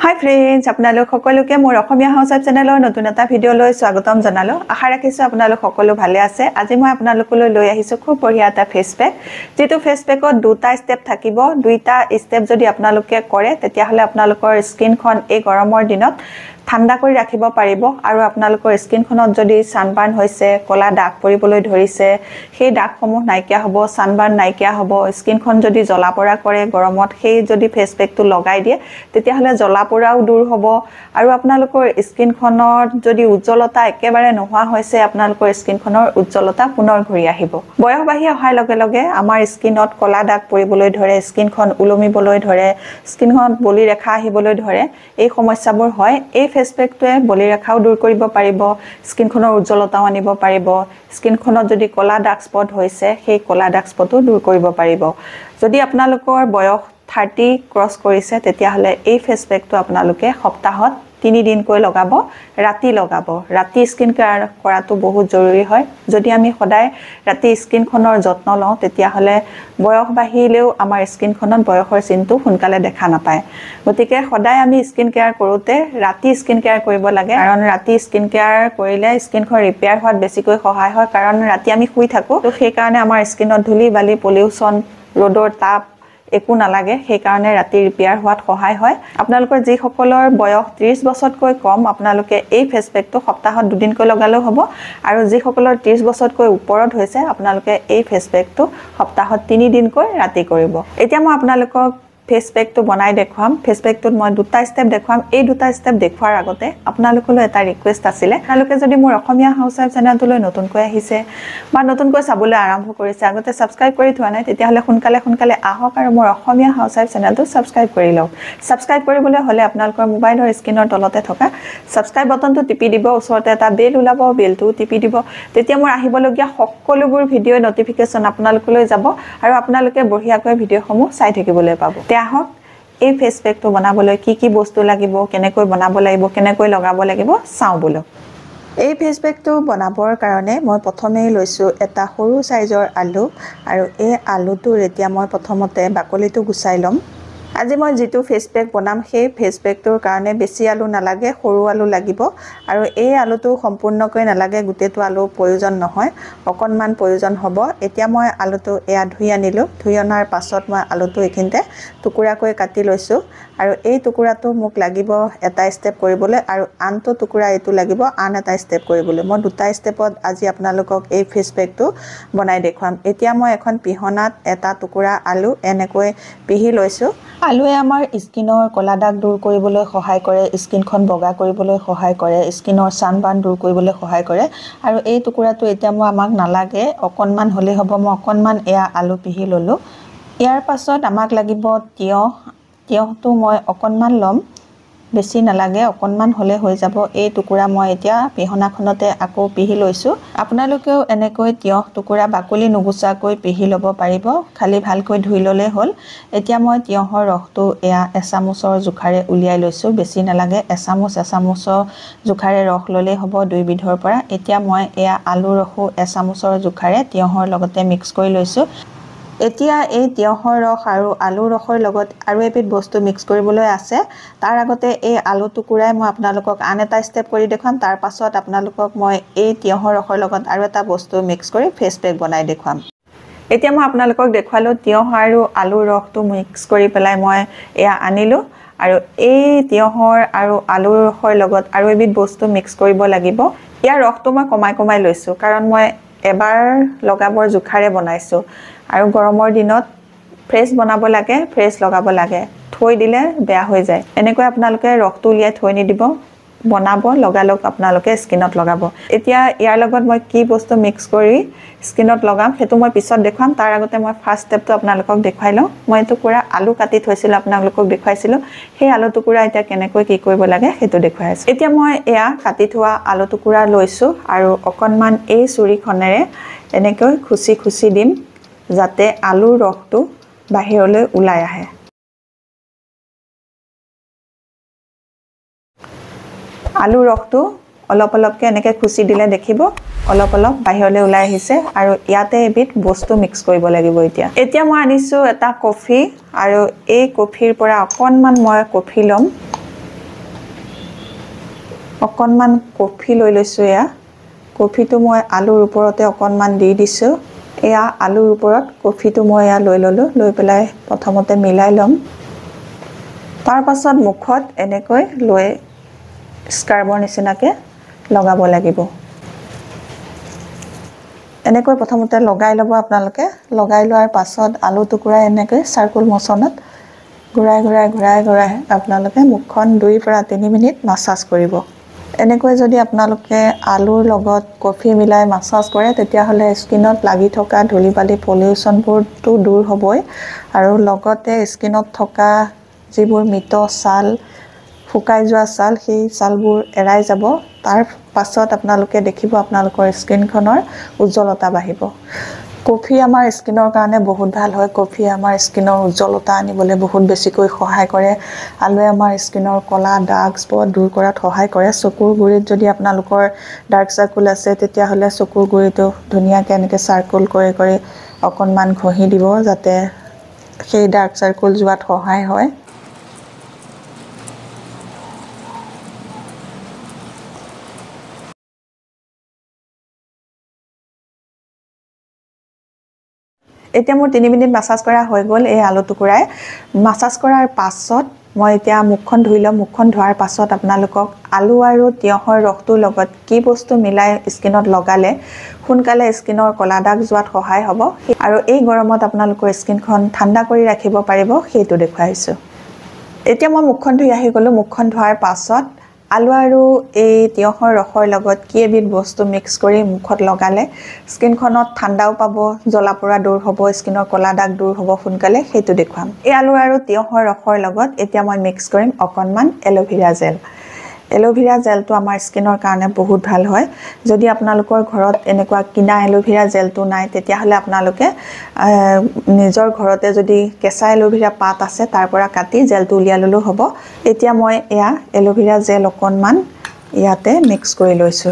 Hi friends, আপোনালোক সকলোকে মোৰ অসমীয়া হাউচআপ চেনেলৰ নতুন এটা ভিডিঅ লৈ স্বাগতম জনালো। আশা ৰাখিছো আপোনালোক সকলো ভালে আছে। আজি মই আপোনালোকলৈ লৈ আহিছো খুব বঢ়িয়া এটা ফেস পেক। যেটো ফেস পেকত দুটা স্টেপ থাকিব। দুইটা স্টেপ যদি আপোনালোকে কৰে তেতিয়া হলে আপোনালোকৰ স্কিনখন এই গৰমৰ দিনত ঠাণ্ডা কৰি ৰাখিব পাৰিব আৰু আপোনালোকৰ স্কিনখনত যদি সানবাৰ্ন হৈছে, কলা দাগ পৰিবলৈ ধৰিছে, সেই দাগসমূহ নাইকিয়া হ'ব, সানবাৰ্ন নাইকিয়া হ'ব, স্কিনখন যদি জ্বলা পৰা কৰে গৰমত, সেই যদি ফেস পেকটো লগাই দিয়ে তেতিয়া হলে জ্বলা পোৰাও দূৰ হ'ব আৰু আপোনালোকৰ স্কিনখনত যদি উজ্জ্বলতা একেবাৰে নোহোৱা হৈছে আপোনালোকৰ স্কিনখনৰ উজ্জ্বলতা পুনৰ ঘূৰি আহিব। বয়স বাঢ়ি অহাৰ লগে লগে আমাৰ স্কিনত কলা দাগ পৰিবলৈ ধৰে, স্কিনখন উলমিবলৈ ধৰে, স্কিনখনত বলি ৰেখা আহিবলৈ ধৰে। এই সমস্যাবোৰ হয়। এই ফেস পেকটোৱে বলি ৰেখাও দূৰ কৰিব পাৰিব, স্কিনখনৰ উজ্জ্বলতাও আনিব পাৰিব। স্কিনখনত যদি কলা দাগ স্পট হৈছে সেই কলা দাগ স্পটও দূৰ কৰিব পাৰিব। যদি আপোনালোকৰ বয়স 30 ক্ৰস কৰিছে তেতিয়া হলে এই ফেস পেকটো আপোনালোকে সপ্তাহত 3 দিনকৈ লগাব, ৰাতি লগাব। ৰাতি স্কিন কেয়াৰ কৰাটো বহুত জৰুৰী হয়। যদি আমি সদায় ৰাতি স্কিনখনৰ যত্ন লওঁ তেতিয়া হলে বয়স বাঢ়িলেও আমাৰ স্কিনখনত বয়সৰ চিনটো সোনকালে দেখা নাপায়। গতিকে সদায় আমি স্কিন কেয়াৰ কৰোতে ৰাতি স্কিন কেয়াৰ কৰিব লাগে, কাৰণ ৰাতি স্কিন কেয়াৰ কৰিলে স্কিনখন ৰিপেয়াৰ হোৱাত বেছিকৈ সহায় হয়, কাৰণ ৰাতি আমি শুই থাকো। তো সেই কাৰণে আমাৰ স্কিনত ধূলি বালি, পলিউশন, ৰ'দৰ তাপ একো নালাগে, সেই কাৰণে ৰাতি ৰিপেয়াৰ হোৱাত সহায় হয়। আপোনালোকৰ যি সকলৰ বয়স 30 বছৰতকৈ কম আপোনালোকে এই ফেস পেকটো সপ্তাহত 2 দিনকৈ লগালেও হ'ব, আৰু যি সকলৰ 30 বছৰতকৈ ওপৰত হৈছে আপোনালোকে এই ফেস পেকটো সপ্তাহত 3 দিনকৈ ৰাতি কৰিব। এতিয়া মই আপোনালোকক ফেস পেকটো বনাই দেখুৱাম। ফেস পেকটোত মই দুটা স্টেপ দেখুৱাম। এই দুটা স্টেপ দেখুৱাৰ আগতে আপোনালোকলৈ এটা ৰিকুৱেষ্ট আছিলে, আপোনালোকে যদি মোৰ অসমীয়া হাউচআপ চেনেলটোলৈ নতুনকৈ আহিছে বা নতুনকৈ চাবলৈ আৰম্ভ কৰিছে, আগতে সাবস্ক্ৰাইব কৰি থোৱা নাই তেতিয়া হলে সোনকালে আহক আৰু মোৰ অসমীয়া হাউচআপ চেনেলটো সাবস্ক্ৰাইব কৰি লওক। সাবস্ক্ৰাইব কৰিবলৈ হলে আপোনালোকৰ মোবাইলৰ স্ক্ৰিনৰ তলতে থকা সাবস্ক্ৰাইব বাটনটো টিপি দিব, ওচৰতে এটা বেল ওলাব, বেলটো টিপি দিব। তেতিয়া মোৰ আহিবলগীয়া সকলোবোৰ ভিডিঅ' নটিফিকেশন আপোনালোকলৈ যাব আৰু আপোনালোকে বঢ়িয়াকৈ ভিডিঅ'সমূহ চাই থাকিবলৈ পাব। আহক এই ফেস পেকটো বনাবলৈ কি কি বস্তু লাগিব, কেনেকৈ বনাব লাগিব, কেনেকৈ লগাব লাগিব চাওঁ বলক। এই ফেস পেকটো বনাবৰ কাৰণে মই প্ৰথমেই লৈছো এটা সৰু সাইজৰ আলু, আৰু এই আলুটোৰ এতিয়া মই প্ৰথমতে বাকলিটো গুচাই ল'ম। আজি মই যেটো ফেস পেক বনাম সেই ফেস পেকটোৰ কাৰণে বেছি আলু নালাগে, সৰু আলু লাগিব। আৰু এই আলুটো সম্পূৰ্ণকৈ নালাগে, গোটেইটো আলু প্ৰয়োজন নহয়, অকণমান প্ৰয়োজন হ'ব। এতিয়া মই আলুটো এয়া ধুই আনিলো। ধুই অনাৰ পাছত মই আলুটো এইখিনিতে টুকুৰাকৈ কাটি লৈছো, আৰু এই টুকুৰাটো মোক লাগিব এটা স্টেপ কৰিবলৈ, আৰু আনটো টুকুৰা এইটো লাগিব আন এটা স্টেপ কৰিবলৈ। মই দুটা স্টেপত আজি আপোনালোকক এই ফেস পেকটো বনাই দেখুৱাম। এতিয়া মই এখন পিহনাত এটা টুকুৰা আলু এনেকৈ পিহি লৈছো। আলুৱে আমাৰ স্কিনৰ কলা দাগ দূৰ কৰিবলৈ সহায় কৰে, স্কিনখন বগা কৰিবলৈ সহায় কৰে, স্কিনৰ সানবাৰ্ন দূৰ কৰিবলৈ সহায় কৰে। আৰু এই টুকুৰাটো এতিয়া মই আমাক নালাগে, অকণমান হ'লে হ'ব। মই অকণমান এয়া আলু পিহি ললো। ইয়াৰ পাছত আমাক লাগিব তিয়হ। তিয়হটো মই অকণমান ল'ম, বেছি নালাগে, অকণমান হ'লে হৈ যাব। এই টুকুৰা মই এতিয়া পিহনাখনতে আকৌ পিহি লৈছো। আপোনালোকেও এনেকৈ তিয়হ টুকুৰা বাকলি নুগুচাকৈ পিহি ল'ব পাৰিব, খালি ভালকৈ ধুই ল'লে হ'ল। এতিয়া মই তিয়হৰ ৰসটো এয়া এচামুচৰ জোখাৰে উলিয়াই লৈছো, বেছি নালাগে, এচামুচৰ জোখাৰে ৰস ল'লেই হ'ব দুইবিধৰ পৰা। এতিয়া মই এয়া আলু ৰসো এচামুচৰ জোখাৰে তিয়হৰ লগতে মিক্স কৰি লৈছো। এতিয়া এই তিয়হৰ ৰস আৰু আলু ৰসৰ লগত আৰু এবিধ বস্তু মিক্স কৰিবলৈ আছে। তাৰ আগতে এই আলু টুকুৰাই মই আপোনালোকক আন এটা স্টেপ কৰি দেখুৱাম। তাৰ পাছত আপোনালোকক মই এই তিয়হৰ ৰসৰ লগত আৰু এটা বস্তু মিক্স কৰি ফেস পেক বনাই দেখুৱাম। এতিয়া মই আপোনালোকক দেখুৱালো তিয়হ আৰু আলু ৰসটো মিক্স কৰি পেলাই মই এয়া আনিলো, আৰু এই তিয়হৰ আৰু আলু ৰসৰ লগত আৰু এবিধ বস্তু মিক্স কৰিব লাগিব। ইয়াৰ ৰসটো মই কমাই লৈছো, কাৰণ মই এবাৰ লগাবৰ জোখাৰে বনাইছো, আৰু গৰমৰ দিনত ফ্ৰেছ বনাব লাগে, ফ্ৰেছ লগাব লাগে, থৈ দিলে বেয়া হৈ যায়। এনেকৈ আপোনালোকে ৰসটো উলিয়াই থৈ নিদিব, বনাব লগালগ আপোনালোকে স্কিনত লগাব। এতিয়া ইয়াৰ লগত মই কি বস্তু মিক্স কৰি স্কিনত লগাম সেইটো মই পিছত দেখুৱাম। তাৰ আগতে মই ফাৰ্ষ্ট ষ্টেপটো আপোনালোকক দেখুৱাই লওঁ। মই টুকুৰা আলু কাটি থৈছিলো, আপোনালোকক দেখুৱাইছিলো। সেই আলু টুকুৰা এতিয়া কেনেকৈ কি কৰিব লাগে সেইটো দেখুৱাই আছো। এতিয়া মই এয়া কাটি থোৱা আলু টুকুৰা লৈছো, আৰু অকণমান এই চুৰিখনেৰে এনেকৈ খুচি দিম, যাতে আলুৰ ৰসটো বাহিৰলৈ ওলাই আহে। আলু ৰসটো অলপ অলপকৈ এনেকৈ খুচি দিলে দেখিব অলপ অলপ বাহিৰলৈ ওলাই আহিছে, আৰু ইয়াতে এবিধ বস্তু মিক্স কৰিব লাগিব। এতিয়া মই আনিছো এটা কফি, আৰু এই কফিৰ পৰা অকণমান মই কফি ল'ম। অকণমান কফি লৈ লৈছোঁ এয়া কফিটো মই আলুৰ ওপৰতে অকণমান দি দিছোঁ এয়া আলুৰ ওপৰত কফিটো মই এয়া লৈ ল'লোঁ লৈ পেলাই প্ৰথমতে মিলাই ল'ম তাৰ পাছত মুখত এনেকৈ লৈ স্কাৰ্বৰ নিচিনাকৈ লগাব লাগিব এনেকৈ প্ৰথমতে লগাই ল'ব আপোনালোকে লগাই লোৱাৰ পাছত আলু টুকুৰা এনেকৈ সাৰ্কুল মোচনত ঘূৰাই ঘূৰাই ঘূৰাই ঘূৰাই আপোনালোকে মুখখন 2 পৰা 3 মিনিট মাসাজ কৰিব এনেকৈ যদি আপোনালোকে আলুৰ লগত কফি মিলাই মাসাজ কৰে তেতিয়া হলে স্কিনত লাগি থকা ধূলিবালি পলিউশনবোৰটো দূৰ হ'বই আৰু লগতে স্কিনত থকা যিবোৰ মিত ছাল ফুকাই যোৱা ছাল সেই ছালবোৰ এৰাই যাব তাৰ পাছত আপোনালোকে দেখিব আপোনালোকৰ স্কিনখনৰ উজ্জ্বলতা বাঢ়িব কফি আমাৰ স্কিনৰ কাৰণে বহুত ভাল হয় কফি আমাৰ স্কিনৰ উজ্জ্বলতা আনিবলৈ বহুত বেছিকৈ সহায় কৰে আলুৱে আমাৰ স্কিনৰ কলা দাগ স্পট দূৰ কৰাত সহায় কৰে চকুৰ গুৰিত যদি আপোনালোকৰ ডাৰ্ক সাৰ্কুল আছে তেতিয়া হলে চকুৰ গুৰিটো ধুনীয়াকৈ এনেকৈ সাৰ্কুল কৰি কৰি অকণমান ঘঁহি দিব যাতে সেই ডাৰ্ক সাৰ্কুল যোৱাত সহায় হয় এতিয়া মোৰ 3 মিনিট মাসাজ কৰা হৈ গ'ল এই আলু টুকুৰাই মাসাজ কৰাৰ পাছত মই এতিয়া মুখখন ধুই লম মুখখন ধোৱাৰ পাছত আপোনালোকক আলু আৰু তিয়হৰ ৰসটোৰ লগত কি বস্তু মিলাই স্কিনত লগালে সোনকালে স্কিনৰ কলা দাগ যোৱাত সহায় হ'ব আৰু এই গৰমত আপোনালোকৰ স্কিনখন ঠাণ্ডা কৰি ৰাখিব পাৰিব সেইটো দেখুৱাইছো এতিয়া মই মুখখন ধুই আহি গলো মুখখন ধোৱাৰ পাছত আলু আৰু এই তিয়হৰ ৰসৰ লগত কি এবিধ বস্তু মিক্স কৰি মুখত লগালে স্কিনখনত ঠাণ্ডাও পাব জ্বলা-পোৰা দূৰ হ'ব স্কিনৰ কলা দাগ দূৰ হ'ব সোনকালে সেইটো দেখুৱাম এই আলু আৰু তিয়হৰ ৰসৰ লগত এতিয়া মই মিক্স কৰিম অকণমান এলোভেৰা জেল এলোভেৰা জেলটো আমাৰ স্কিনৰ কাৰণে বহুত ভাল হয় যদি আপোনালোকৰ ঘৰত এনেকুৱা কিনা এলোভেৰা জেলটো নাই তেতিয়া হলে আপোনালোকে নিজৰ ঘৰতে যদি কেঁচা এলোভেৰা পাত আছে তাৰ পৰা কাটি জেলটো উলিয়াই ললেও হ'ব এতিয়া মই এয়া এলোভেৰা জেল অকণমান ইয়াতে মিক্স কৰি লৈছো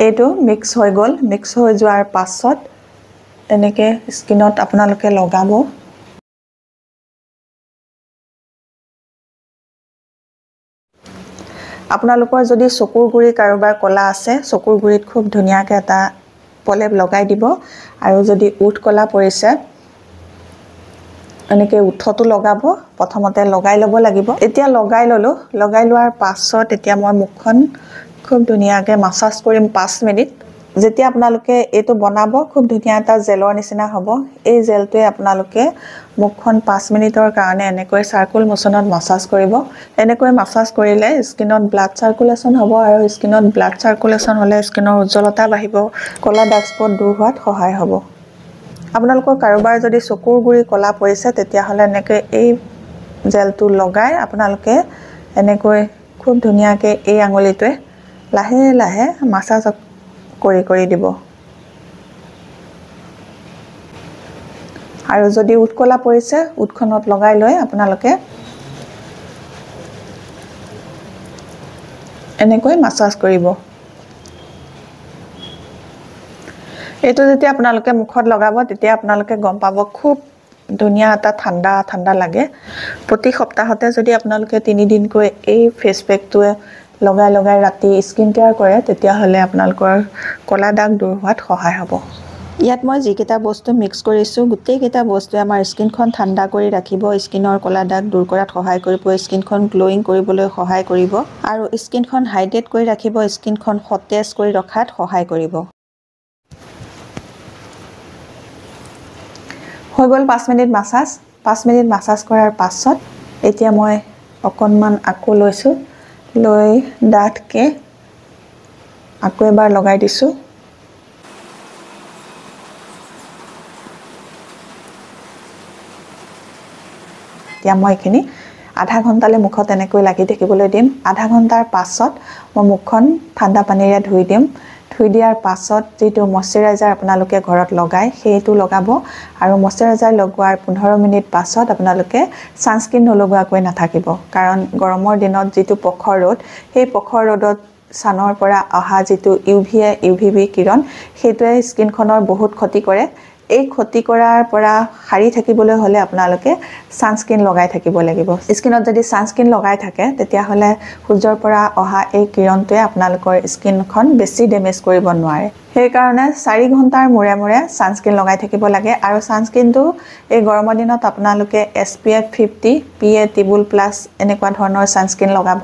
এইটো মিক্স হৈ গ'ল মিক্স হৈ যোৱাৰ পাছত এনেকৈ স্কিনত আপোনালোকে লগাব আপোনালোকৰ যদি চকুৰ গুৰি কাৰোবাৰ কলা আছে চকুৰ গুৰিত খুব ধুনীয়াকৈ এটা পলেপ লগাই দিব আৰু যদি উঠ কলা পৰিছে এনেকৈ উঠটো লগাব প্ৰথমতে লগাই ল'ব লাগিব এতিয়া লগাই ললো লগাই লোৱাৰ পাছত এতিয়া মই মুখখন খুব ধুনীয়াকৈ মাসাজ কৰিম 5 মিনিট যেতিয়া আপোনালোকে এইটো বনাব খুব ধুনীয়া এটা জেলৰ নিচিনা হ'ব এই জেলটোৱে আপোনালোকে মুখখন 5 মিনিটৰ কাৰণে এনেকৈ সাৰ্কুল মোচনত মাসাজ কৰিব এনেকৈ মাসাজ কৰিলে স্কিনত ব্লাড সাৰ্কুলেশন হ'ব আৰু স্কিনত ব্লাড সাৰ্কুলেশন হ'লে স্কিনৰ উজ্জ্বলতা বাঢ়িব কলা দাগ স্পট দূৰ হোৱাত সহায় হ'ব আপোনালোকৰ কাৰোবাৰ যদি চকুৰ গুৰি কলা পৰিছে তেতিয়া হলে এনেকৈ এই জেলটো লগাই আপোনালোকে এনেকৈ খুব ধুনীয়াকৈ এই আঙুলিটোৱে লাহে লাহে মাসাজ কৰি কৰি দিব আৰু যদি উৎকলা পৰিছে উৎখনত লগাই লৈ আপোনালোকে এনেকৈ মাসাজ কৰিব এইটো যেতিয়া আপোনালোকে মুখত লগাব তেতিয়া আপোনালোকে গম পাব খুব ধুনীয়া এটা ঠাণ্ডা ঠাণ্ডা লাগে প্ৰতি সপ্তাহতে যদি আপোনালোকে 3 দিনকৈ এই ফেস প্যাকটোৱে লগাই লগাই ৰাতি স্কিন কেয়াৰ কৰে তেতিয়া হলে আপোনালোকৰ কলা দাগ দূৰ হোৱাত সহায় হ'ব ইয়াত মই যিকেইটা বস্তু মিক্স কৰিছো গোটেই কেইটা বস্তুৱে আমাৰ স্কিনখন ঠাণ্ডা কৰি ৰাখিব স্কিনৰ কলা দাগ দূৰ কৰাত সহায় কৰিব স্কিনখন গ্লোইং কৰিবলৈ সহায় কৰিব আৰু স্কিনখন হাইড্ৰেট কৰি ৰাখিব স্কিনখন সতেজ কৰি ৰখাত সহায় কৰিব হৈ গ'ল 5 মিনিট মাসাজ 5 মিনিট মাসাজ কৰাৰ পাছত এতিয়া মই অকণমান আকৌ লৈছো লৈ ডাঠকে আকৌ এবাৰ লগাই দিছো এতিয়া মই এখিনি আধা ঘণ্টালে মুখত এনেকৈ লাগি থাকিবলৈ দিম আধা ঘণ্টাৰ পাছত মই মুখখন ঠাণ্ডা পানীৰে ধুই দিম ধুই দিয়াৰ পাছত যেটো ময়শ্চাৰাইজাৰ আপোনালোকে ঘৰত লগাই সেইটো লগাব আৰু ময়শ্চাৰাইজাৰ লগোৱাৰ 15 মিনিট পাছত আপোনালোকে সানস্ক্ৰিন নলগোৱাকৈ নাথাকিব কাৰণ গৰমৰ দিনত যেটো পখৰ ৰ'দ সেই পখৰ ৰ'দত সানৰ পৰা অহা যেটো ইউভিবি কিৰণ সেইটোৱে স্কিনখনৰ বহুত ক্ষতি কৰে এই ক্ষতি কৰাৰ পৰা হাৰি থাকিবলৈ হলে আপোনালোকে সানস্ক্ৰিন লগাই থাকিব লাগিব স্কিনত যদি সানস্ক্ৰিন লগাই থাকে তেতিয়া হলে সূৰ্যৰ পৰা অহা এই কিৰণটোৱে আপোনালোকৰ স্কিনখন বেছি ড্যামেজ কৰিব নোৱাৰে সেই কাৰণে 4 ঘণ্টাৰ মূৰে মূৰে সানস্ক্ৰিন লগাই থাকিব লাগে আৰু সানস্ক্ৰিনটো এই গৰমৰ দিনত আপোনালোকে SPF 50 PA টিবুল প্লাস এনেকুৱা ধৰণৰ সানস্ক্ৰিন লগাব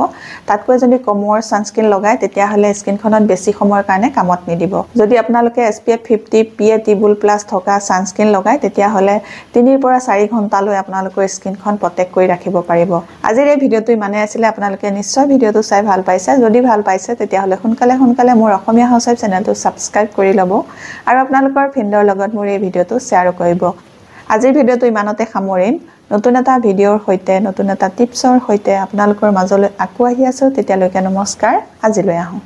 তাতকৈ যদি কমৰ সানস্ক্ৰিন লগাই তেতিয়া হলে স্কিনখনত বেছি সময়ৰ কাৰণে কামত নিদিব যদি আপোনালোকে SPF 50 PA টিবুল প্লাস থকা সানস্ক্রিন লগাই তেতিয়া হলে 3 পৰা 4 ঘণ্টা লৈ আপোনালোকৰ স্কিনখন প্ৰটেক্ট কৰি ৰাখিব পাৰিব আজিৰ এই ভিডিওটো মানে আছিল আপোনালোকে নিশ্চয় ভিডিওটো চাই ভাল পাইছে যদি ভাল পাইছে তেতিয়া হলে সোনকালে মোৰ অসমীয়া হাউচৱাইফ চেনেলটো সাবস্ক্ৰাইব কৰি লব আৰু আপোনালোকৰ ফ্ৰেণ্ডৰ লগত মোৰ এই ভিডিওটো শেয়াৰ কৰিব আজিৰ ভিডিওটো ইমানতে সামৰিম নতুন এটা ভিডিওৰ সৈতে নতুন এটা টিপছৰ সৈতে আপোনালোকৰ মাজলৈ আকৌ আহি আছো তেতিয়ালৈকে নমস্কাৰ আজিলৈ আহো